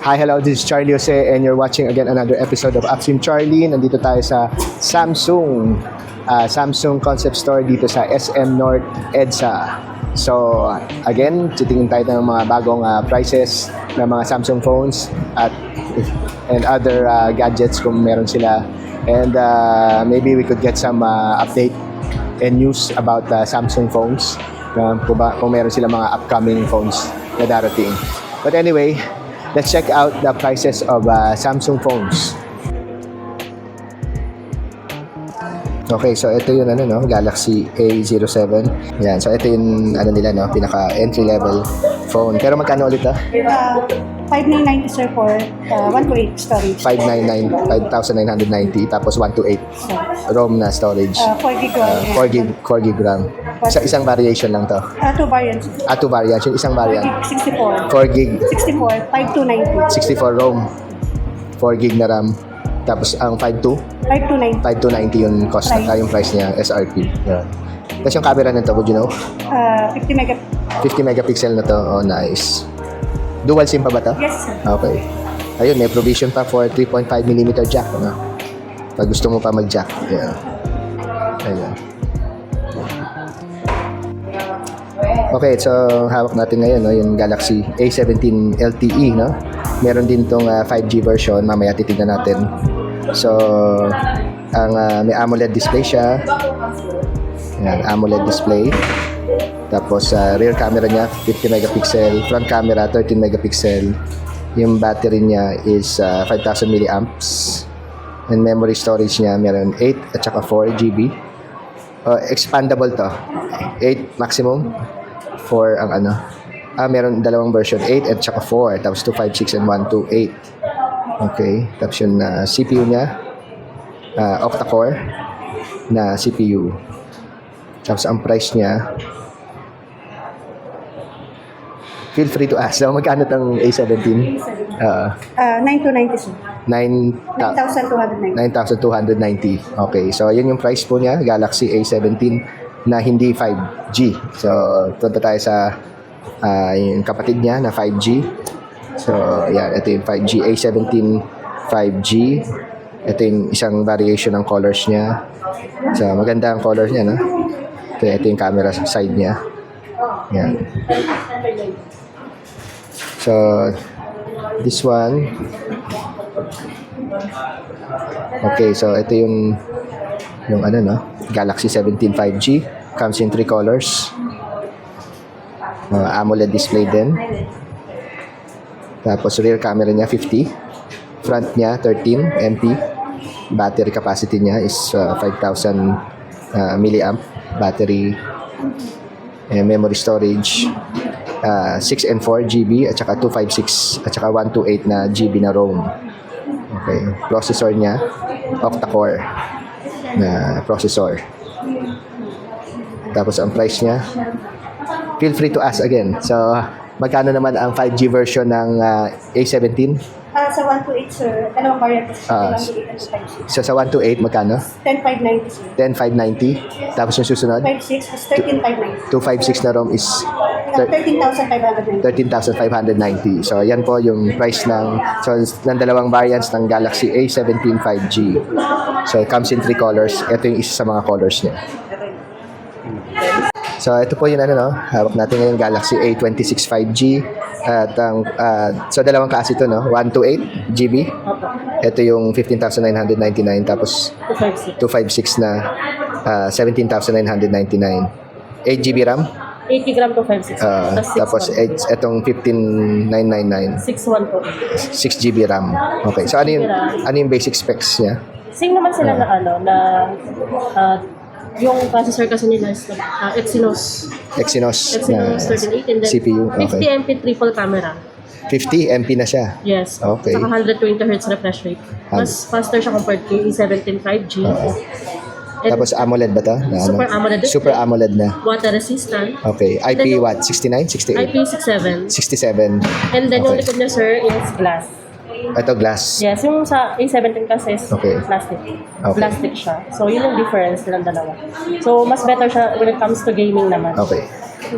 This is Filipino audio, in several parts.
Hi, hello, this is Charlie Jose and you're watching again another episode of Upstream Charlie. Nandito tayo sa Samsung Concept Store dito sa SM North EDSA. So, again, titingin tayo ng mga bagong prices ng mga Samsung phones and other gadgets kung meron sila. And maybe we could get some update and news about Samsung phones kung meron sila mga upcoming phones na darating. But anyway, let's check out the prices of Samsung phones. Okay, so ito yung Galaxy A07. Yan, so ito yung nila pinaka entry level phone. Pero magkano ulit 5,990 sir for 128 storage. 5,990 tapos 128 ROM na storage. 4 gig RAM. 4 gig RAM. Sa isang variation lang to. 2 variants. 2 variants. Yung isang 4 variant. gig 64. 4 gig. 64, 5290. 64 ROM. 4 gig na RAM. Tapos ang 5290. 5290 yung cost na yung price niya, SRP. Yeah. Tapos yung camera nito, would you know? 50 megapixel. 50 megapixel na to. Oh, nice. Dual SIM pa ba to? Yes sir. Okay. Ayun, may provision pa for 3.5mm jack. Pag gusto mo pa mag-jack. Yeah. Ayun. Okay, so hawak natin ngayon yung Galaxy A17 LTE, no? Meron din tong 5G version, mamaya titignan natin. So, ang may AMOLED display siya. Yan, AMOLED display. Tapos rear camera niya 50 megapixel, front camera 13 megapixel. Yung battery niya is 5,000 milliamps. And memory storage niya meron 8 at saka 4 GB. Expandable to. 8 maximum. 4 ang meron dalawang version, 8 at saka 4, tapos 256 and 128. Okay, tapos yung CPU niya, octa-core na CPU. Tapos ang price niya, feel free to ask. Magkano tong A17? 9290 sir. 9,290. Okay, so yun yung price po niya, Galaxy A17 na hindi 5G. So, punta tayo sa yung kapatid niya na 5G. So, yan. Ito yung 5G. A17 5G. Ito yung isang variation ng colors niya. So, maganda ang colors niya, no? Ito yung camera side niya. Yan. So, this one. Okay, so ito yung Galaxy 17 5G. Comes in 3 colors. AMOLED display din. Tapos rear camera niya 50. Front niya 13 MP. Battery capacity niya is 5,000 milliamp battery. Memory storage 6 and 4 GB at saka 256 at saka 128 na GB na ROM. Okay, processor niya octa-core na processor. Tapos ang price niya, feel free to ask again. So, magkano naman ang 5G version ng A17? Sa 128 sir, dalawang variants. 128 and 256. So, sa 128, magkano? 10,590 sir. 10,590. Tapos yung susunod? 56 is 13,590. 256 na ROM is 13,590. 13,590. So, yan po yung price ng dalawang variants ng Galaxy A17 5G. So, it comes in 3 colors. Ito yung isa sa mga colors niya. So, ito po yung hawak natin ngayon Galaxy A26 5G. At so, dalawang klase ito, 128 GB. Ito yung 15,999. Tapos, 256 na 17,999. 8 GB RAM. 80 gram to 560. Tapos itong 15,999. 6,1 po. 6 GB RAM. Okay. So ano yung basic specs niya? Same naman sila yung processor kasi nila is Exynos na 1380 and then CPU. 50 Okay. MP triple camera. 50 MP na siya. Yes. Okay. Saka 120 Hz refresh rate. Mas faster siya compared to E17 5G. And Tapos AMOLED ba ito? Super AMOLED display. Super AMOLED na. water resistant. Okay. IP what? 69? 68? IP67. 67. And then yung Okay. likod niya sir is glass. Ito glass. Yes, yung sa A17 kasi is Okay. plastic. Okay. Plastic siya. So, yun yung difference nilang dalawa. So, mas better siya when it comes to gaming naman. Okay.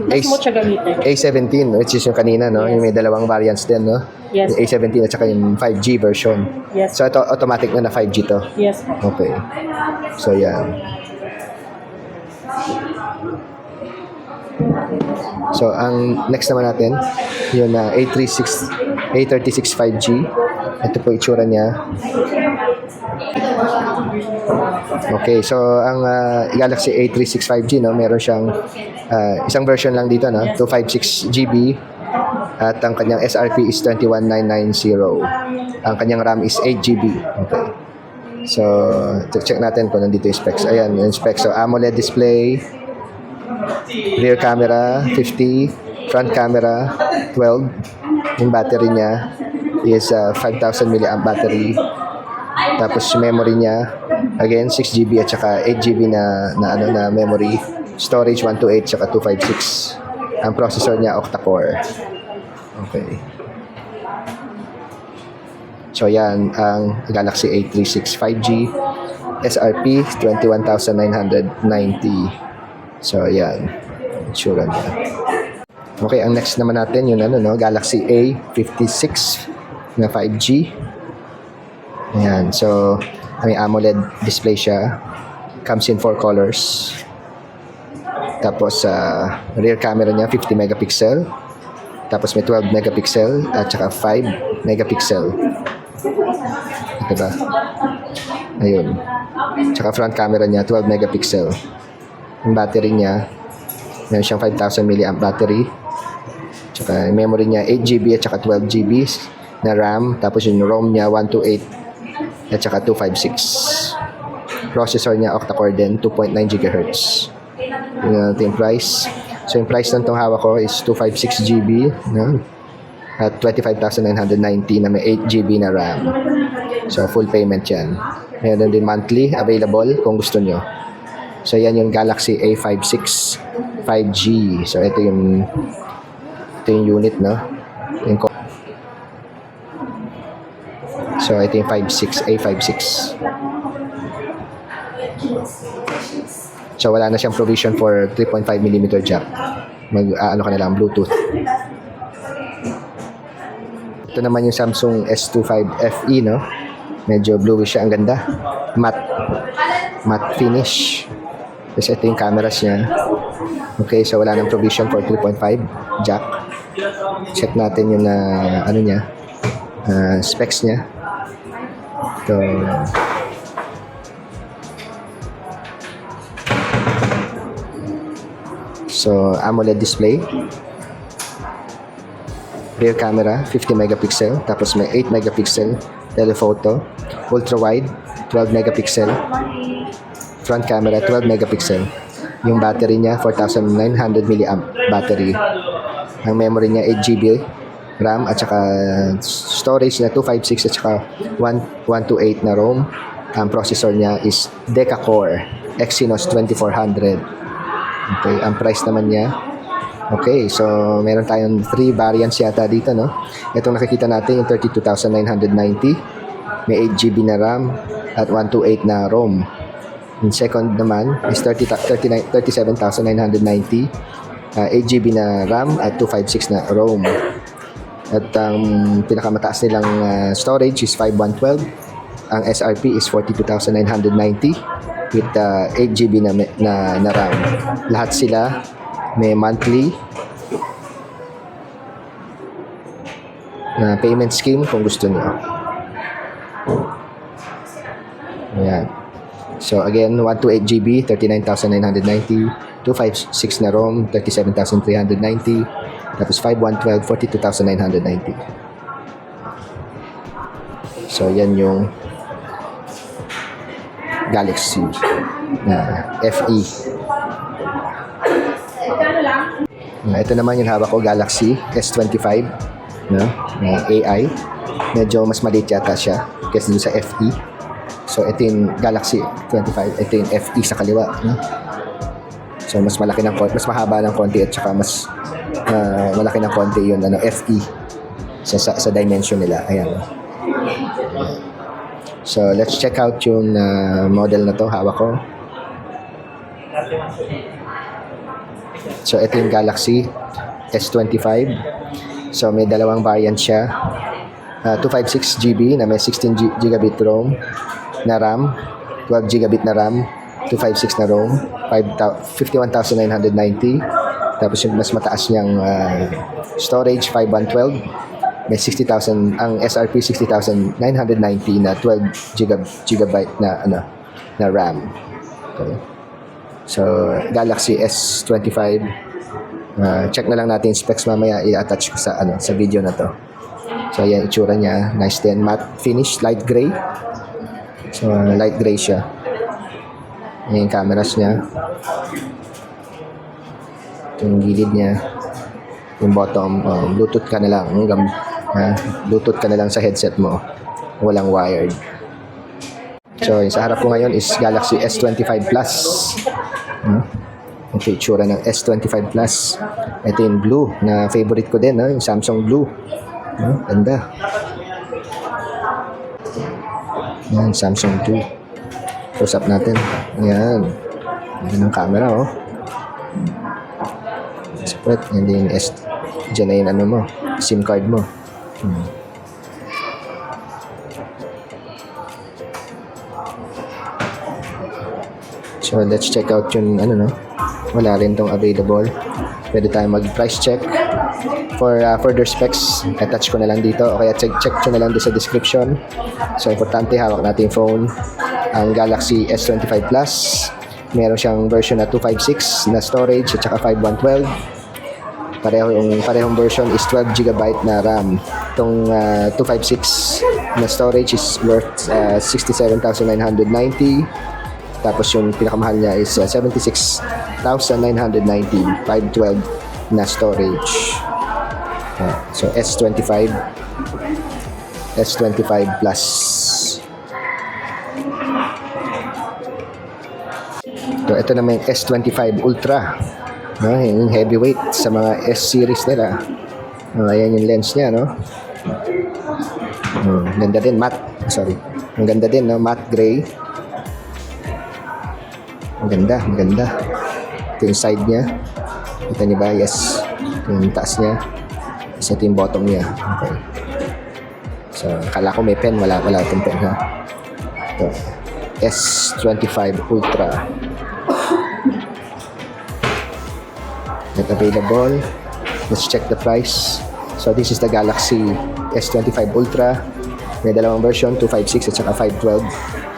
Mas mo siya gamitin. A17, which is yung kanina, no? Yes. Yung may dalawang variants din, no? Yes. Yung A17 at saka yung 5G version. Yes. So, ito automatic na 5G to. Yes po. Okay. So, yan. So, ang next naman natin, yung A36 5G. Ito po itsura niya. Okay, so ang Galaxy A36 5G, no, meron siyang isang version lang dito, no, 256 GB at ang kanyang SRP is 21,990. Ang kanyang RAM is 8 GB. Okay. So, check natin kung nandito yung specs. Ayan, yung specs. So, AMOLED display, rear camera 50, front camera 12. Yung battery niya is 5,000 mAh battery. Tapos yung memory niya again 6 GB at saka 8 GB na memory. Storage 128 saka 256. Ang processor niya octa-core. Okay. So yan ang Galaxy A36 5G, SRP 21,990. So yan, itsura niya. Okay, ang next naman natin yung Galaxy A56 na 5G. Ayan, so may AMOLED display siya. Comes in 4 colors. Tapos rear camera niya 50 megapixel. Tapos may 12 megapixel at saka 5 megapixel. Diba? Ayun. Tsaka front camera niya 12 megapixel. Yung battery niya meron siyang 5,000 mAh battery. Tsaka yung memory niya 8 GB at saka 12 GB na RAM. Tapos yung ROM niya 128 at saka 256. Processor niya octa-core din 2.9 GHz. Tingnan natin yung price. So yung price ng itong hawak ko is 256 GB, no? At 25,990 na may 8 GB na RAM. So full payment yan. Meron din monthly available kung gusto nyo. So yan yung Galaxy A56 5G. So ito yung unit, no? So ito yung A56. So wala na siyang provision for 3.5mm jack. Ano ka na lang, Bluetooth. Ito naman yung Samsung S25 FE, no? Medyo bluish siya, ang ganda. Matte finish. Tapos ito yung cameras niya. Okay, so wala nang provision for 3.5 jack. Check natin yung specs niya. Ito. So, AMOLED display. Rear camera, 50 megapixel. Tapos may 8 megapixel telephoto. Ultra wide, 12 megapixel. Front camera, 12 megapixel. Yung battery niya, 4,900 mAh battery. Ang memory niya, 8 GB RAM. At saka storage niya, 256 at saka 128 na ROM. Ang processor niya is Deca-core Exynos 2400. Okay, ang price naman niya. Okay, so meron tayong 3 variants yata dito, no? Itong nakikita natin yung 32,990. May 8 GB na RAM at 128 na ROM. Yung second naman is 37,990. 8 GB na RAM at 256 na ROM. At ang pinakamataas nilang storage is 5112. Ang SRP is 42,990 with 8 GB na RAM. Lahat sila may monthly na payment scheme kung gusto niyo. Ayan. So again, 128 GB, 39,990. 256 na ROM, 37,390. Tapos 5112, 42,990. So yan yung Galaxy na FE. Ito naman yung hawak ko, Galaxy S25, no? May AI. Medyo mas maliit yata siya kaysa dun sa FE. So ito yung Galaxy 25, ito yung FE sa kaliwa, no? So mas malaki ng konti, mas mahaba ng konti at saka mas malaki ng konti yung FE sa dimension nila. Ayan. So let's check out yung model na to hawak ko. So, ito yung Galaxy S25. So, may dalawang variant siya. 256 GB na may 16 gigabit ROM na RAM, 12 gigabit na RAM, 256 na ROM, 51,990. Tapos yung mas mataas niyang storage, 5112. May 60,000, ang SRP 60,990 na 12 gigabyte na na RAM. Okay. So, Galaxy S25. Check na lang natin yung specs mamaya, i-attach ko sa sa video na to. So, ayan itsura niya. Nice din. Matte finish, light gray. So, light gray siya. Ayan yung cameras niya. Ito yung gilid niya. Yung bottom, Bluetooth ka na lang. Bluetooth ka na lang sa headset mo. Walang wired. So, yung sa harap ko ngayon is Galaxy S25 Plus. Ito yung itsura ng S25 Plus. Ito yung blue na favorite ko din, yung Samsung Blue. Ganda. Yan, Samsung 2. Close up natin. Ayan. Ayan ang camera, Separate. Yan din yung dyan na yung mo, SIM card mo. So, let's check out yung wala rin tong available. Pwede tayo mag-price check. For further specs, attach ko na lang dito o kaya check ko na lang dito sa description. So, importante, hawak natin yung phone. Ang Galaxy S25 Plus, meron siyang version na 256 na storage at saka 5112. Parehong version is 12 GB na RAM. Itong 256 na storage is worth 67,990. Tapos yung pinakamahal niya is 76,990. 512 na storage. So S25 Plus. So ito naman yung S25 Ultra. Yung heavyweight sa mga S-series nila. Ayan yung lens niya, ganda din, matte. Sorry. Ang ganda din, matte gray. Maganda. Ito yung side niya. Kita niyo ba? Yes. Ito yung taas niya. Ito yung bottom niya. Okay. So, akala ko may pen. Wala itong pen, Ito. S25 Ultra. Not available. Let's check the price. So, this is the Galaxy S25 Ultra. May dalawang version, 256 at saka 512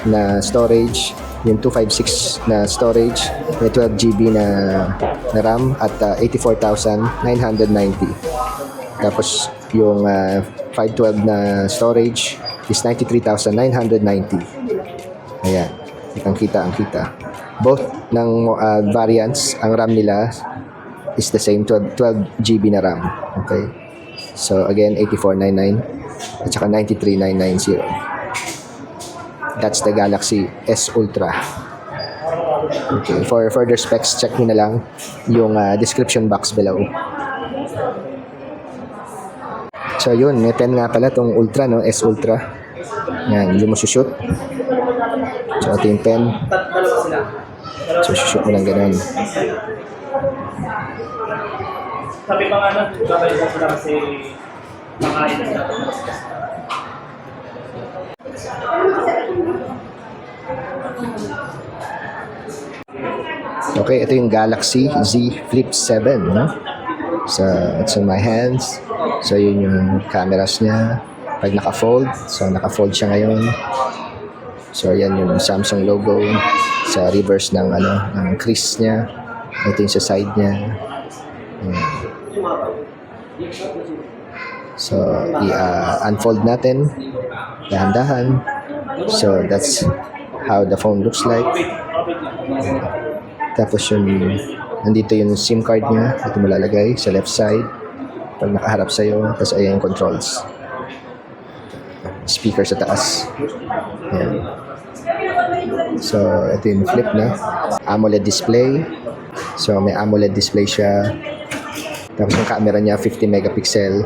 na storage. Yung 256 na storage, may 12 GB na RAM at 84,990. Tapos, yung 512 na storage is 93,990. Ayan. Kitang-kita ang kita. Both ng variants, ang RAM nila is the same, 12 GB na RAM. Okay? So, again, 8499 at saka 93990. That's the Galaxy S Ultra. Okay. For further specs, check nyo na lang yung description box below. So, yun. May pen nga pala tong Ultra, S Ultra. Yan. Yung mo shoot. So, ito yung pen. So, shoot mo lang ganun. Sabi pa nga nun, babalik ko lang kasi makain na. Okay, ito yung Galaxy Z Flip 7, So, it's in my hands. So, yun yung cameras niya. Pag naka-fold, so naka-fold siya ngayon. So, yan yung Samsung logo sa reverse ng ng crease niya. Ito yung sa side niya. So, i-unfold natin dahan-dahan. So, that's how the phone looks like. Tapos nandito yung SIM card niya. Ito mo lalagay sa left side. Pag nakaharap sa'yo, tapos ayan yung controls. Speaker sa taas. Ayan. So, ito yung flip na. AMOLED display. So, may AMOLED display siya. Tapos yung camera niya 50 megapixel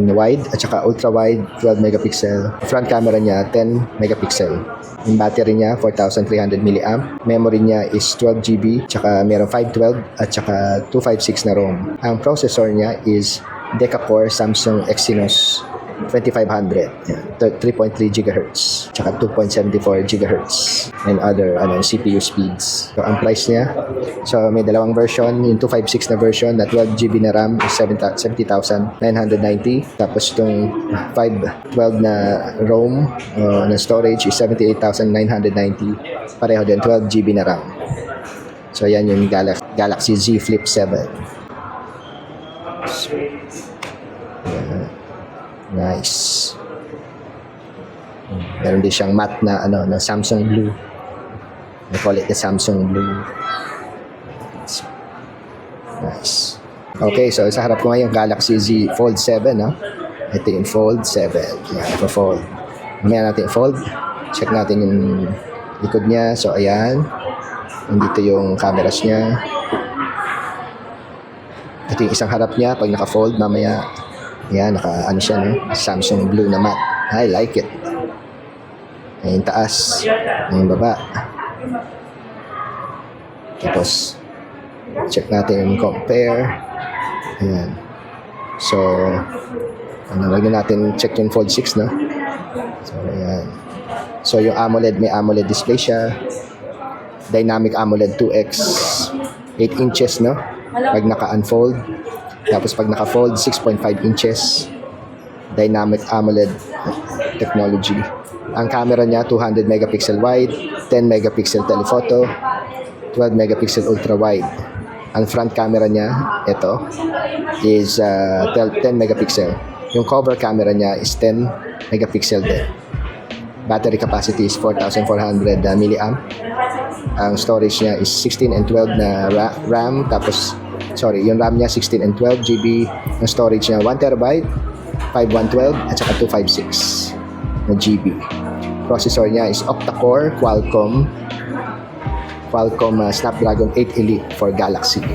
wide at saka ultra wide 12 megapixel. Front camera niya 10 megapixel. Yung battery niya 4300 mAh. Memory niya is 12 GB, tsaka meron 512 at saka 256 na ROM. Ang processor niya is Deca-core Samsung Exynos 2500, 3.3 GHz, tsaka 2.74 GHz, and other CPU speeds. So, ang price niya, so may dalawang version, yung 256 na version na 12 GB na RAM is 70,990. Tapos itong 512 na ROM na storage is 78,990. Pareho din, 12 GB na RAM. So yan yung Galaxy Z Flip 7. So, yan. Nice. Meron din siyang matte na na Samsung Blue. They call it the Samsung Blue. Nice. Okay, so sa harap ko ngayon Galaxy Z Fold 7, no? Ito yung Fold 7. Yan, fold. Mamaya natin fold. Check natin yung likod niya. So ayan. Nandito yung cameras niya. Ito yung isang harap niya pag naka-fold mamaya. Yan, siya, no? Samsung Blue na matte. I like it. Ayan, taas. Ayan, baba. Tapos, check natin yung compare. Ayan. So, wag na natin check yung Fold 6, no? So, ayan. So, yung AMOLED, may AMOLED display siya. Dynamic AMOLED 2X. 8 inches, no? Pag naka-unfold. Tapos pag naka-fold, 6.5 inches. Dynamic AMOLED technology. Ang camera niya, 200 megapixel wide, 10 megapixel telephoto, 12 megapixel ultra wide. Ang front camera niya, ito, is 10 megapixel. Yung cover camera niya is 10 megapixel din. Battery capacity is 4,400 mAh. Ang storage niya is 16 and 12 na RAM. Tapos, yung RAM niya 16 and 12 GB. Ang storage niya 1 TB, 5112 at saka 256 na GB. Processor niya is octa-core Qualcomm Snapdragon 8 Elite for Galaxy.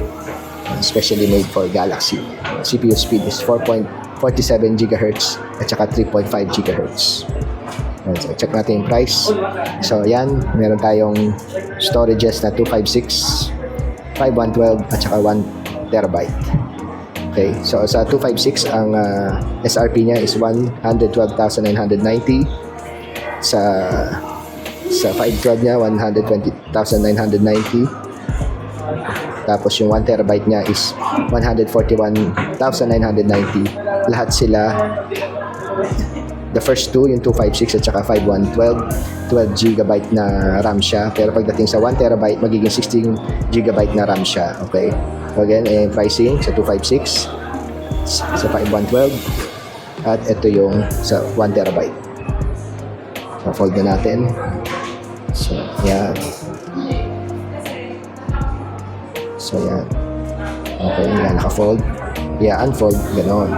Especially made for Galaxy. CPU speed is 4.47 GHz at saka 3.5 GHz. So, check natin yung price. So, yan. Meron tayong storages na 256, 5112 at saka 1 TB. Okay. So, sa 256, ang SRP niya is 112,990. Sa 512 niya, 120,990. Tapos yung 1 TB niya is 141,990. Lahat sila, the first two, yung 256 at saka 5112, 12 GB na RAM siya. Pero pagdating sa 1 TB, magiging 16 GB na RAM siya. Okay? So again, pricing sa 256, sa 5112, at ito yung sa 1 TB. So, fold na natin. So, yan. So, yan. Okay, yan. Naka-fold. Yeah, unfold. Ganon.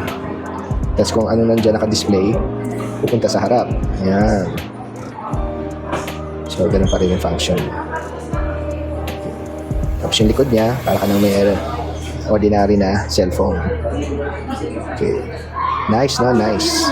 Tapos kung ano nandiyan naka-display, pupunta sa harap. Ayan. So, ganun pa rin yung function. Tapos yung likod niya, para ka nang may ordinary na cellphone. Okay. Nice, no? Nice.